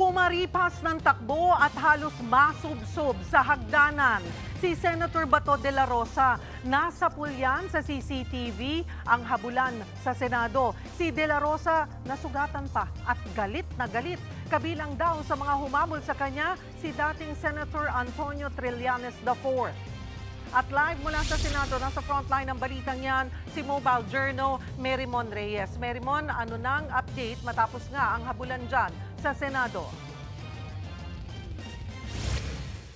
Kumaripas ng takbo at halos masubsob sa hagdanan. Si Senator Bato de la Rosa, nasa pulyan sa CCTV ang habulan sa Senado. Si de la Rosa nasugatan pa at galit na galit. Kabilang daw sa mga humabol sa kanya si dating Senator Antonio Trillanes IV. At live mula sa Senado, nasa frontline ng balitang yan, si Mobile Journal, Merymon Reyes. Merymon, ano nang update matapos nga ang habulan dyan sa Senado?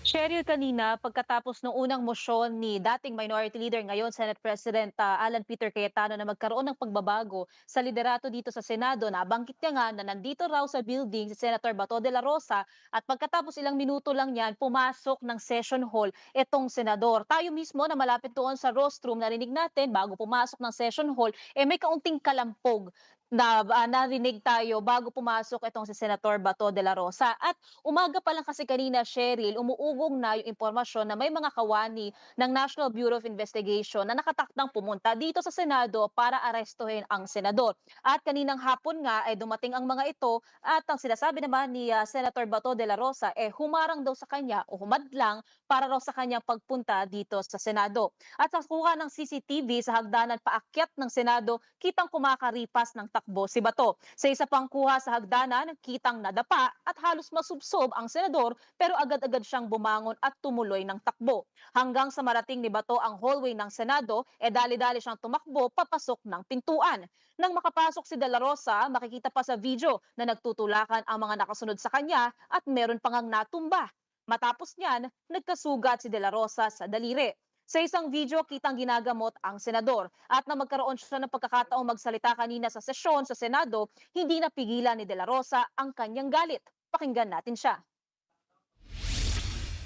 Cheryl, kanina pagkatapos ng unang mosyon ni dating Minority Leader ngayon Senate President Alan Peter Cayetano na magkaroon ng pagbabago sa liderato dito sa Senado, nabanggit niya nga na nandito raw sa building si Senator Bato de la Rosa at pagkatapos ilang minuto lang yan, pumasok ng session hall itong senador. Tayo mismo na malapit doon sa rostrum, narinig natin bago pumasok ng session hall, may kaunting kalampog na narinig tayo bago pumasok itong si Senator Bato de la Rosa. At umaga pa lang kasi kanina, Cheryl, umuugong na yung impormasyon na may mga kawani ng National Bureau of Investigation na nakatakdang pumunta dito sa Senado para arestuhin ang senador. At kaninang hapon nga ay dumating ang mga ito at ang sinasabi naman ni Senator Bato de la Rosa humarang daw sa kanya o humadlang para raw sa kanyang pagpunta dito sa Senado. At sa kuha ng CCTV sa hagdanan paakyat ng Senado, kitang kumakaripas ng takbo si Bato. Sa isa pang kuha sa hagdanan, kitang nadapa at halos masubsob ang senador pero agad-agad siyang bumangon at tumuloy ng takbo. Hanggang sa marating ni Bato ang hallway ng Senado, dali-dali siyang tumakbo papasok ng pintuan. Nang makapasok si De La Rosa, makikita pa sa video na nagtutulakan ang mga nakasunod sa kanya at meron pang natumba. Matapos niyan, nagkasugat si De La Rosa sa daliri. Sa isang video, kitang ginagamot ang senador. At na magkaroon siya ng pagkakataong magsalita kanina sa sesyon sa Senado, hindi napigilan ni De La Rosa ang kanyang galit. Pakinggan natin siya.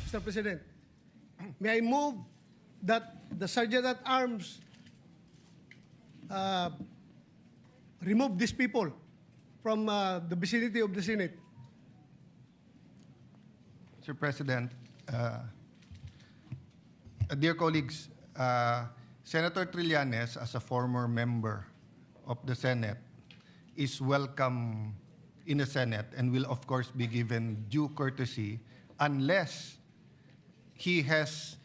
Mr. President, may I move that the Sergeant at Arms remove these people from the vicinity of the Senate? Mr. President, dear colleagues, Senator Trillanes, as a former member of the Senate, is welcome in the Senate and will, of course, be given due courtesy unless he has...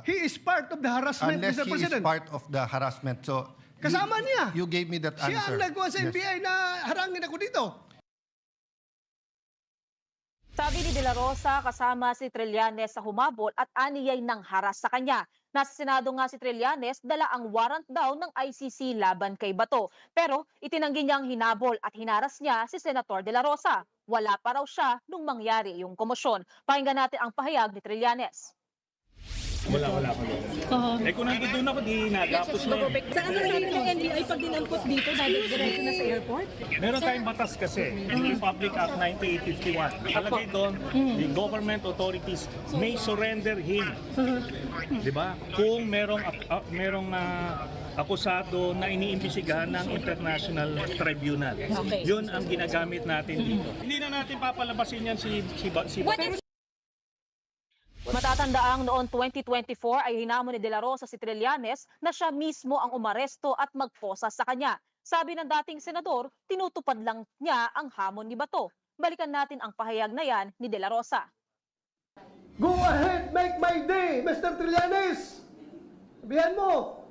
He is part of the harassment, unless Mr. he President. is part of the harassment. So, Kasama niya. You gave me that answer. Siya ang nagkuha sa Yes. NBI na harangin ako dito. Sabi ni De La Rosa, kasama si Trillanes sa humabol at aniyay nang haras sa kanya. Nasa Senado nga si Trillanes, dala ang warrant daw ng ICC laban kay Bato. Pero itinanggi niyang hinabol at hinaras niya si Senator De La Rosa. Wala pa raw siya nung mangyari yung komosyon. Pakinggan natin ang pahayag ni Trillanes. Wala pa doon. Kung nandito doon ako, di nagapos na yun. Saan ang sabi ng NBI pag dinampot dito, diretso na sa airport? Meron tayong batas kasi, yung Republic Act 9851. Nakalagay doon, the government authorities may surrender him. Di ba? Kung merong akusado na iniimbestigahan ng International Tribunal. Okay. Yun ang ginagamit natin dito. Hindi na natin papalabasin yan si Matatandaang noong 2024 ay hinamon ni De La Rosa si Trillanes na siya mismo ang umaresto at magposa sa kanya. Sabi ng dating senador, tinutupad lang niya ang hamon ni Bato. Balikan natin ang pahayag na yan ni De La Rosa. Go ahead, make my day, Mr. Trillanes. Sabihan mo.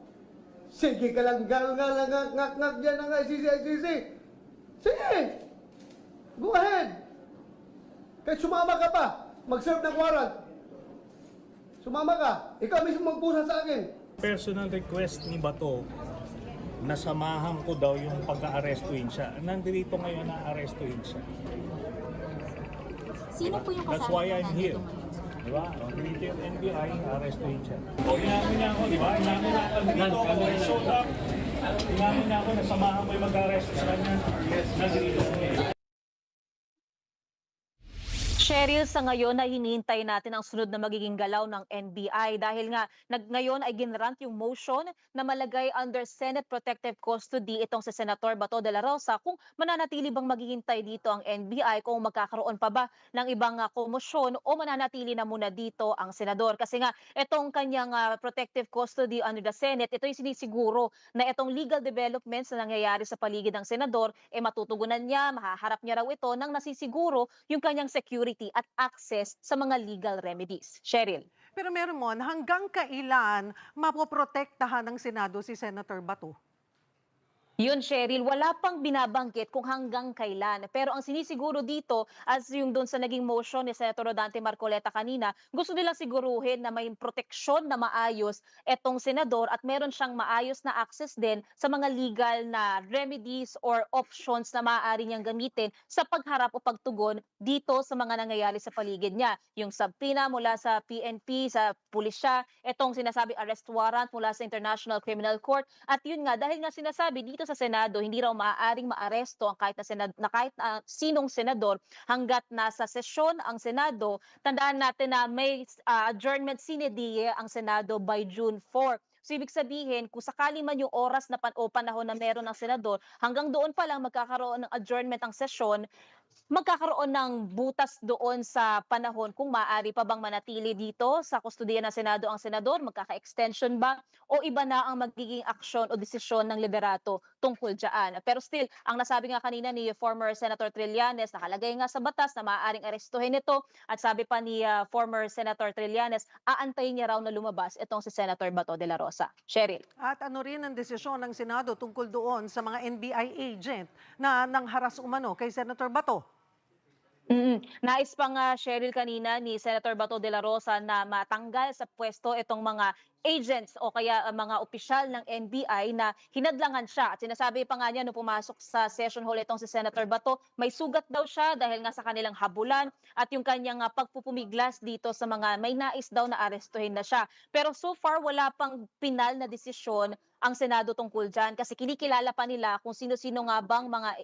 Sige ka lang, ngak dyan ng ICC. Sige. Go ahead. Kahit sumama ka pa, mag-serve ng warrant. Sumama ka. Ikaw mismo magpusa sa akin. personal request ni Bato na samahan ko daw yung pag-aarestuin siya. Nandito ngayon na aarestuin siya. Sino po yung kasama? That's why I'm here. Di ba? Nandito yung NBI, aarestuin siya. O, inamin niya ako, di ba? Inamin niya ako dito ako, I showed up. Inamin niya ako na samahan ko yung mag-aaresto sa kanya. Nandito ko ngayon. Cheryl, sa ngayon na hinihintay natin ang sunod na magiging galaw ng NBI dahil nga ngayon ay ginrant yung motion na malagay under Senate Protective Custody itong si Senator Bato de la Rosa kung mananatili bang maghihintay dito ang NBI, kung magkakaroon pa ba ng ibang komosyon o mananatili na muna dito ang senador. Kasi nga itong kanyang protective custody under the Senate, ito yung sinisiguro na itong legal developments na nangyayari sa paligid ng senador, matutugunan niya, mahaharap niya raw ito nang nasisiguro yung kanyang security at access sa mga legal remedies. Cheryl. Pero Merimon, hanggang kailan mapoprotektahan ng Senado si Senator Bato? Yun, Cheryl, wala pang binabanggit kung hanggang kailan. Pero ang sinisiguro dito, as yung doon sa naging motion ni Senator Rodante Marcoleta kanina, gusto nilang siguruhin na may proteksyon na maayos etong senador at meron siyang maayos na access din sa mga legal na remedies or options na maaari niyang gamitin sa pagharap o pagtugon dito sa mga nangyayari sa paligid niya. Yung subpoena mula sa PNP, sa pulisya, etong sinasabi arrest warrant mula sa International Criminal Court. At yun nga, dahil nga sinasabi dito sa Senado, hindi raw maaaring maaresto ang kahit sinong senador hanggat nasa sesyon ang Senado. Tandaan natin na may adjournment sine die ang Senado by June 4. So ibig sabihin, kung sakali man yung oras na panahon na meron ng senador, hanggang doon pa lang magkakaroon ng adjournment ang sesyon, magkakaroon ng butas doon sa panahon kung maaari pa bang manatili dito sa kustudiya ng Senado ang senador, magkaka-extension ba o iba na ang magiging aksyon o desisyon ng liderato tungkol dyan. Pero still, ang nasabi nga kanina ni former Senator Trillanes, nakalagay nga sa batas na maaaring arestuhin ito at sabi pa ni former Senator Trillanes, aantayin niya raw na lumabas itong si Senator Bato de la Rosa. Cheryl. At ano rin ang desisyon ng Senado tungkol doon sa mga NBI agent na nangharas umano kay Senator Bato? Nais pa nga, Cheryl, kanina ni Senator Bato de la Rosa na matanggal sa pwesto itong mga agents o kaya mga opisyal ng NBI na hinadlangan siya. At sinasabi pa nga niya nung pumasok sa session hall itong si Senator Bato, may sugat daw siya dahil nga sa kanilang habulan at yung kanyang pagpupumiglas dito sa mga may nais daw na arestuhin na siya. Pero so far, wala pang pinal na desisyon ang Senado tungkol dyan kasi kinikilala pa nila kung sino-sino nga bang mga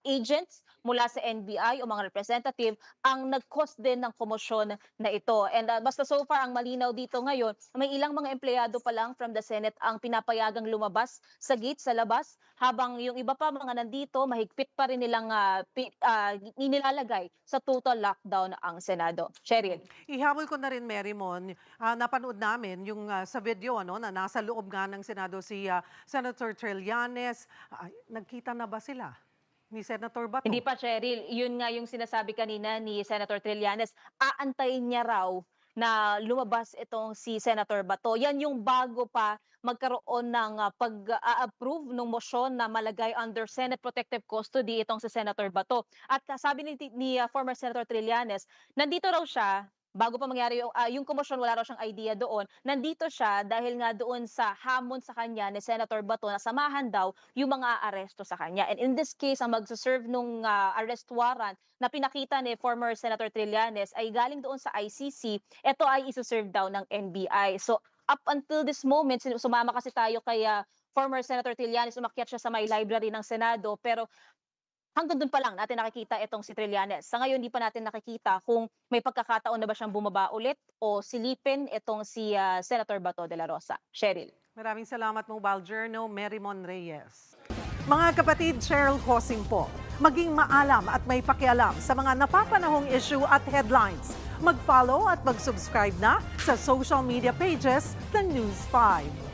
agents mula sa NBI o mga representative ang nag-cause din ng komosyon na ito. And basta so far ang malinaw dito ngayon, may ilang mga empleyado pa lang from the Senate ang pinapayagang lumabas sa gate, sa labas, habang yung iba pa mga nandito, mahigpit pa rin nilang inilalagay sa total lockdown ang Senado. Cheryl. Ihabol ko na rin, Merimon, napanood namin yung sa video na nasa loob nga ng Senado si Senator Trillanes. Nagkita na ba sila ni Senator Bato? Hindi pa, Cheryl. Yun nga yung sinasabi kanina ni Senator Trillanes, aantayin niya raw na lumabas itong si Senator Bato. Yan yung bago pa magkaroon ng pag-approve ng motion na malagay under Senate Protective Custody itong si Senator Bato. At sabi ni former Senator Trillanes, nandito raw siya, bago pa mangyari yung komosyon, wala raw siyang idea doon. Nandito siya dahil nga doon sa hamon sa kanya ni Senator Bato na samahan daw yung mga aresto sa kanya. And in this case, ang magsaserve nung arrest warrant na pinakita ni former Senator Trillanes ay galing doon sa ICC. Ito ay isuserve daw ng NBI. So up until this moment, sumama kasi tayo kay former Senator Trillanes, umakyat siya sa may library ng Senado, pero hanggang doon pa lang natin nakikita itong si Trillanes. Sa ngayon, hindi pa natin nakikita kung may pagkakataon na ba siyang bumaba ulit o silipin itong si Senator Bato de la Rosa. Cheryl. Maraming salamat, Mobile Journal, Merimon Reyes. Mga kapatid, Cheryl Hosing po. Maging maalam at may pakialam sa mga napapanahong issue at headlines. Mag-follow at mag-subscribe na sa social media pages ng News 5.